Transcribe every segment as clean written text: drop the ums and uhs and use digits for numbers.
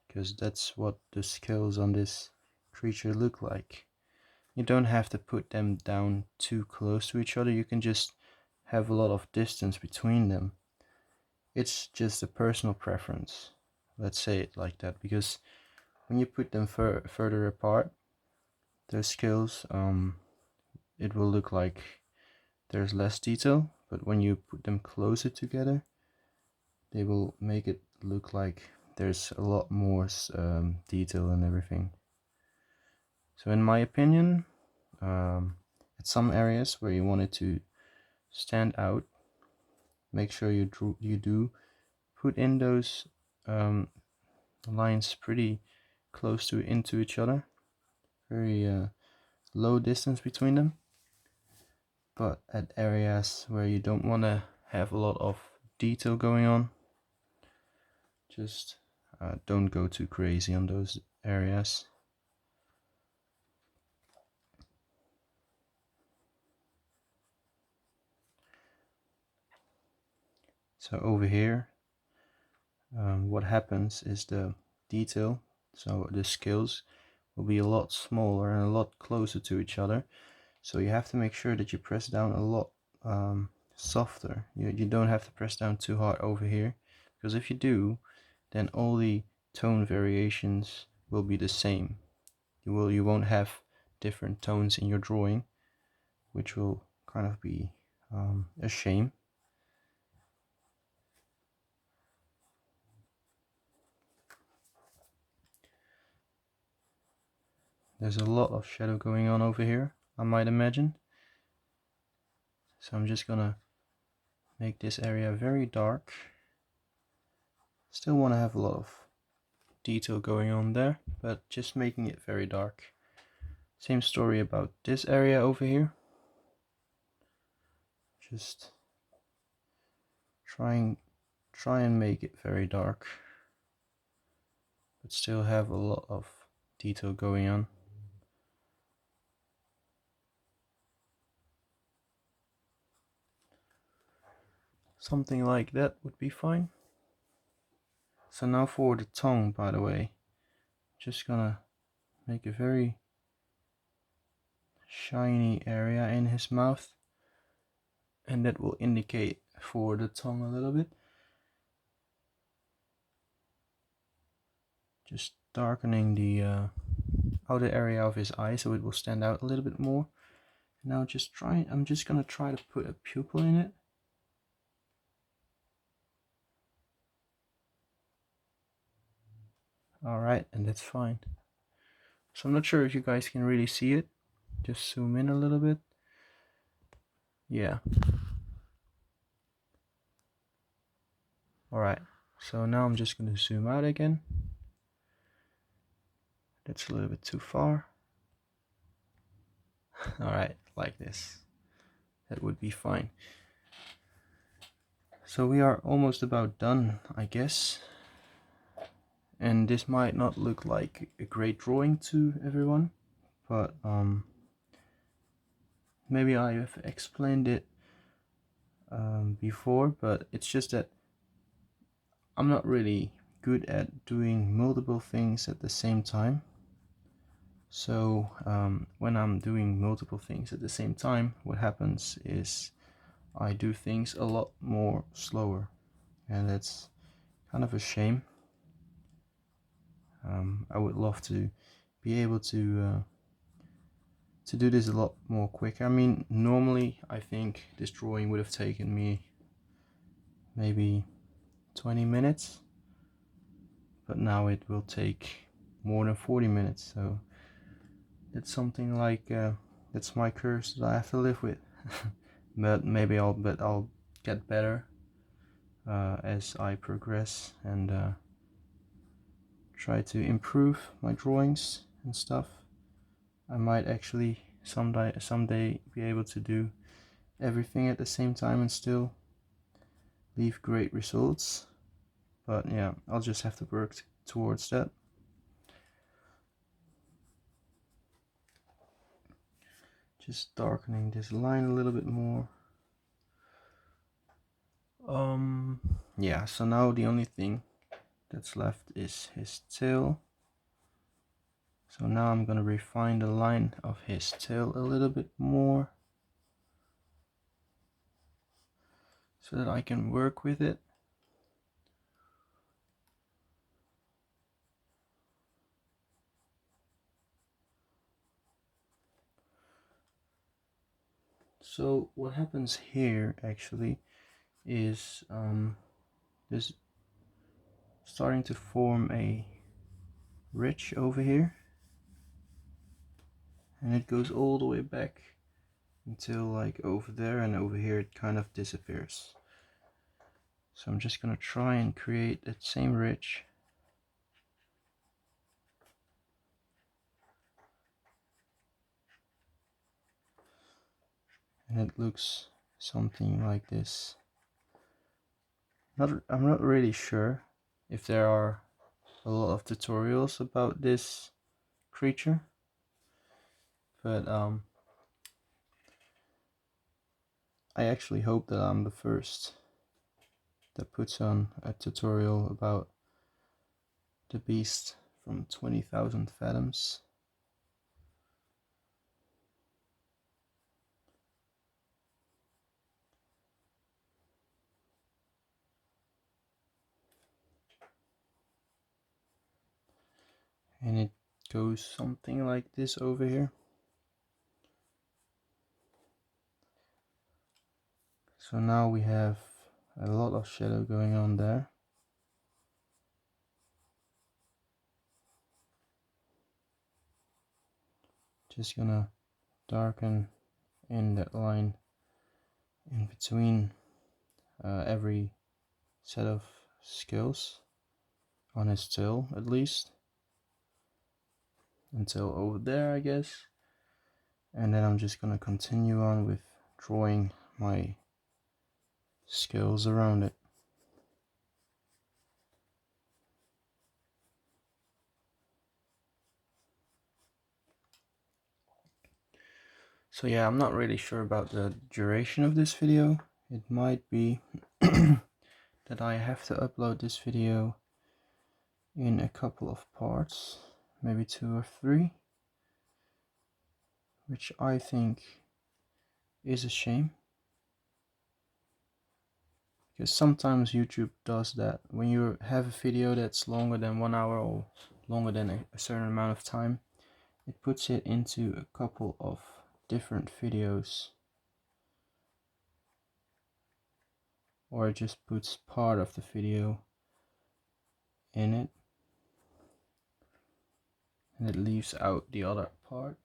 because that's what the scales on this creature look like. You don't have to put them down too close to each other, you can just have a lot of distance between them. It's just a personal preference, let's say it like that, because when you put them further apart, their scales, it will look like there's less detail, but when you put them closer together, they will make it look like there's a lot more detail and everything. So in my opinion, at some areas where you want it to stand out, make sure you do put in those lines pretty close to into each other, very low distance between them. But at areas where you don't want to have a lot of detail going on, just don't go too crazy on those areas. So over here, what happens is the detail, so the scales will be a lot smaller and a lot closer to each other. So you have to make sure that you press down a lot softer. You don't have to press down too hard over here, because if you do, then all the tone variations will be the same. You won't have different tones in your drawing, which will kind of be a shame. There's a lot of shadow going on over here, I might imagine. So I'm just gonna make this area very dark. Still want to have a lot of detail going on there, but just making it very dark. Same story about this area over here. Just try and make it very dark, but still have a lot of detail going on. Something like that would be fine. So now for the tongue, by the way, just gonna make a very shiny area in his mouth, and that will indicate for the tongue a little bit. Just darkening the outer area of his eye so it will stand out a little bit more. Now I'm just gonna try to put a pupil in it. Alright, and that's fine. So I'm not sure if you guys can really see it. Just zoom in a little bit. Yeah. Alright, so now I'm just going to zoom out again. That's a little bit too far. Alright, like this. That would be fine. So we are almost about done, I guess. And this might not look like a great drawing to everyone, but maybe I have explained it before, but it's just that I'm not really good at doing multiple things at the same time. So when I'm doing multiple things at the same time, what happens is I do things a lot more slower, and that's kind of a shame. I would love to be able to do this a lot more quicker. I mean, normally I think this drawing would have taken me maybe 20 minutes, but now it will take more than 40 minutes. So it's something like that's my curse that I have to live with. But maybe I'll get better as I progress and try to improve my drawings and stuff. I might actually someday be able to do everything at the same time and still leave great results. But yeah, I'll just have to work towards that. Just darkening this line a little bit more. Yeah, so now the only thing that's left is his tail. So now I'm going to refine the line of his tail a little bit more so that I can work with it. So what happens here actually is there's starting to form a ridge over here, and it goes all the way back until like over there, and over here it kind of disappears. So I'm just gonna try and create that same ridge. And it looks something like this. I'm not really sure if there are a lot of tutorials about this creature, but I actually hope that I'm the first that puts on a tutorial about the beast from 20,000 fathoms. And it goes something like this over here. So now we have a lot of shadow going on there. Just gonna darken in that line in between every set of scales on his tail, at least until over there, I guess. And then I'm just gonna continue on with drawing my scales around it. So yeah, I'm not really sure about the duration of this video. It might be that I have to upload this video in a couple of parts, maybe 2 or 3, which I think is a shame, because sometimes YouTube does that. When you have a video that's longer than 1 hour or longer than a certain amount of time, it puts it into a couple of different videos, or it just puts part of the video in it and it leaves out the other part.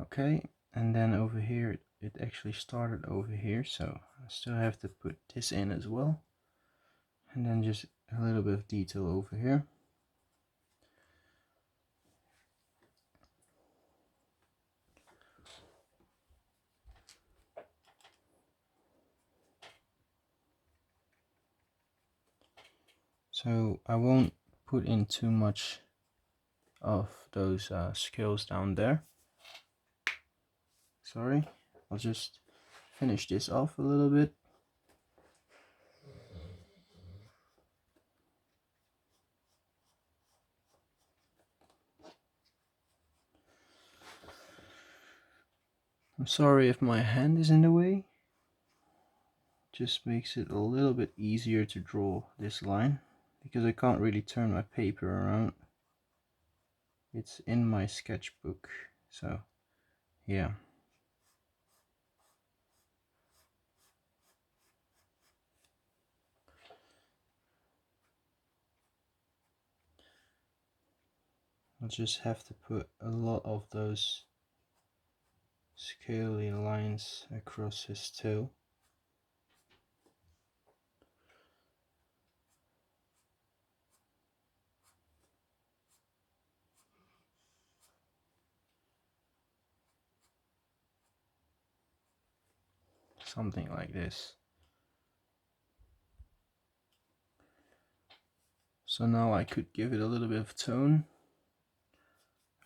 Okay, and then over here it actually started over here, so I still have to put this in as well, and then just a little bit of detail over here. So I won't put in too much of those scales down there. Sorry, I'll just finish this off a little bit. I'm sorry if my hand is in the way. Just makes it a little bit easier to draw this line, because I can't really turn my paper around. It's in my sketchbook, so yeah. I'll just have to put a lot of those scaly lines across his tail. something like this. So now I could give it a little bit of tone,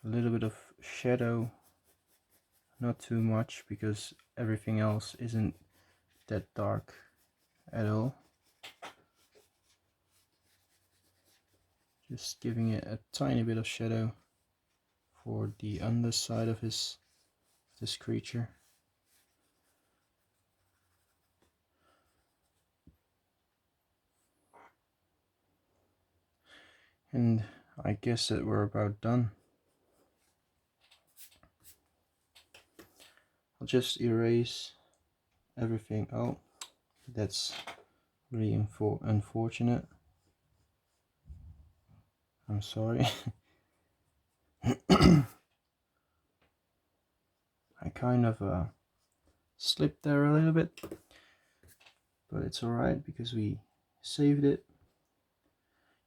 a little bit of shadow, not too much because everything else isn't that dark at all. Just giving it a tiny bit of shadow for the underside of this creature. And I guess that we're about done. I'll just erase everything. Oh, that's really unfortunate. I'm sorry. I kind of slipped there a little bit, but it's alright because we saved it.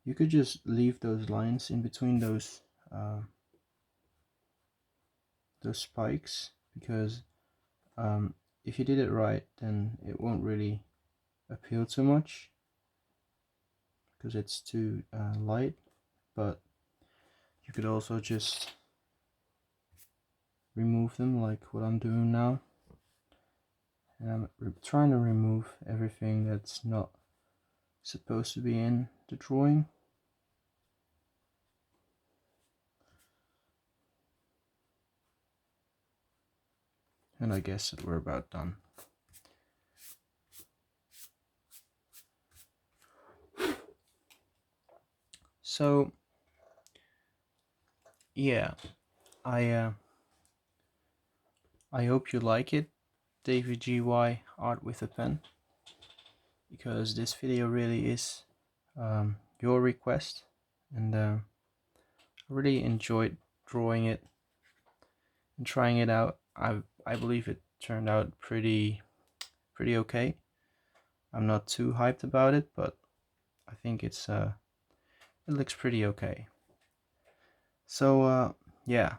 You could just leave those lines in between those spikes, because if you did it right, then it won't really appeal too much because it's too light. But you could also just remove them like what I'm doing now. And I'm trying to remove everything that's not supposed to be in the drawing. And I guess that we're about done. So yeah, I hope you like it, David GY Art with a Pen, because this video really is your request, and I really enjoyed drawing it and trying it out. I believe it turned out pretty okay. I'm not too hyped about it, but I think it looks pretty okay. So yeah,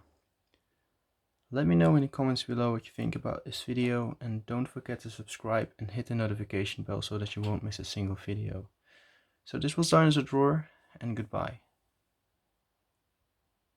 let me know in the comments below what you think about this video, and don't forget to subscribe and hit the notification bell so that you won't miss a single video. So this was Dinosaur Drawer, and goodbye.